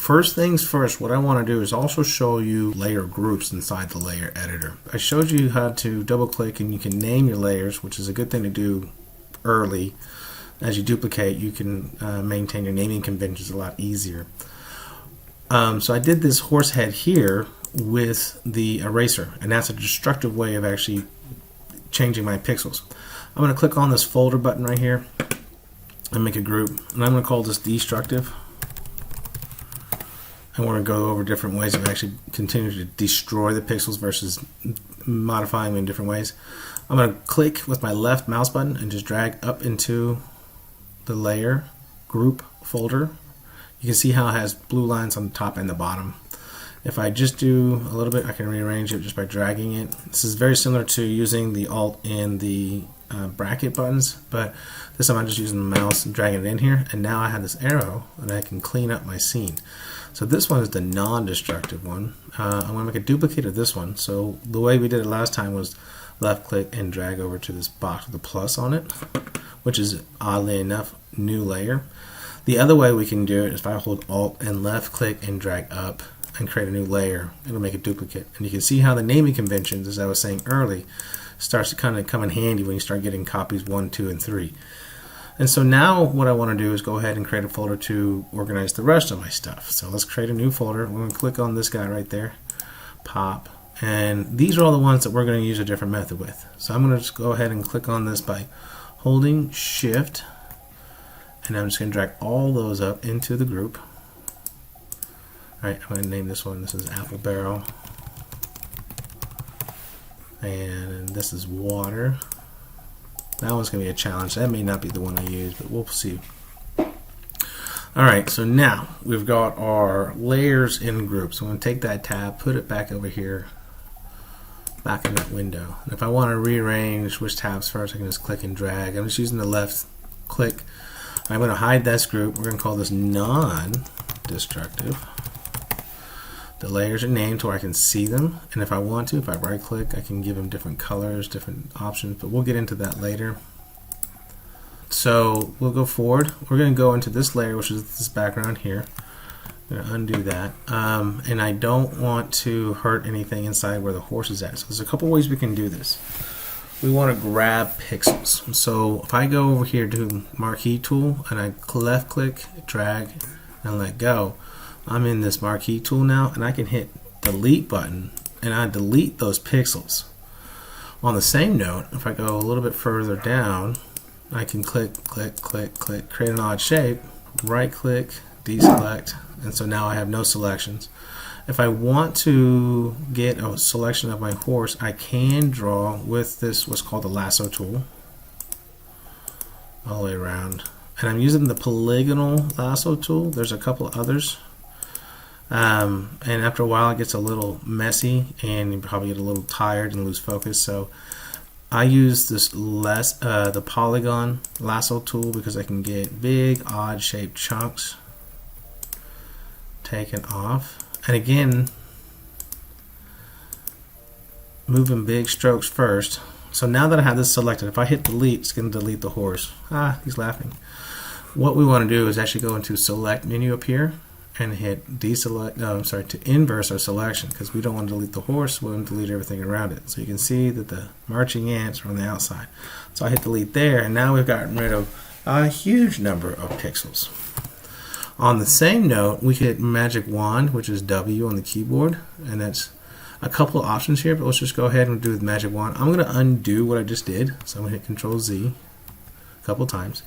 first things first, what I want to do is also show you layer groups inside the layer editor. I showed you how to double click and you can name your layers, which is a good thing to do early. As you duplicate, you can maintain your naming conventions a lot easier. So I did this horse head here with the eraser, and that's a destructive way of actually changing my pixels. I'm going to click on this folder button right here and make a group, and I'm going to call this destructive. And we're going to go over different ways of actually continuing to destroy the pixels versus modifying them in different ways. I'm going to click with my left mouse button and just drag up into the layer group folder. You can see how it has blue lines on the top and the bottom. If I just do a little bit, I can rearrange it just by dragging it. This is very similar to using the Alt and the bracket buttons, but this time I'm just using the mouse and dragging it in here, and now I have this arrow and I can clean up my scene. So this one is the non-destructive one. I'm going to make a duplicate of this one. So the way we did it last time was left click and drag over to this box with the plus on it, which is oddly enough new layer. The other way we can do it is if I hold Alt and left click and drag up and create a new layer, it'll make a duplicate. And you can see how the naming conventions, as I was saying early, starts to kind of come in handy when you start getting copies 1, 2, and 3. And so now what I want to do is go ahead and create a folder to organize the rest of my stuff. So let's create a new folder. We're going to click on this guy right there, pop, and these are all the ones that we're going to use a different method with. So I'm going to just go ahead and click on this by holding Shift, and I'm just going to drag all those up into the group. Alright, I'm going to name this one, this is Apple Barrel, and this is Water. That one's going to be a challenge. That may not be the one I use, but we'll see. Alright, so now we've got our layers in groups. So I'm going to take that tab, put it back over here, back in that window. And if I want to rearrange which tabs first, I can just click and drag. I'm just using the left click. I'm going to hide this group. We're going to call this non-destructive. The layers are named so I can see them, and if I want to, if I right click, I can give them different colors, different options, but we'll get into that later. So we'll go forward. We're going to go into this layer, which is this background here. I'm going to undo that, and I don't want to hurt anything inside where the horse is at. So there's a couple ways we can do this. We want to grab pixels. So if I go over here to Marquee Tool and I left click, drag, and let go, I'm in this Marquee Tool now, and I can hit delete button and I delete those pixels. On the same note, if I go a little bit further down, I can click, create an odd shape, right click, deselect, and so now I have no selections. If I want to get a selection of my horse, I can draw with this what's called the lasso tool all the way around. And I'm using the polygonal lasso tool. There's a couple others. And after a while it gets a little messy and you probably get a little tired and lose focus. So I use this the polygon lasso tool because I can get big odd shaped chunks taken off. And again, moving big strokes first. So now that I have this selected, if I hit delete, it's going to delete the horse. Ah, he's laughing. What we want to do is actually go into select menu up here and hit deselect, to inverse our selection, because we don't want to delete the horse, we want to delete everything around it. So you can see that the marching ants are on the outside. So I hit delete there, and now we've gotten rid of a huge number of pixels. On the same note, we hit magic wand, which is W on the keyboard, and that's a couple of options here, but let's just go ahead and do the magic wand. I'm going to undo what I just did, so I'm going to hit Control Z a couple times.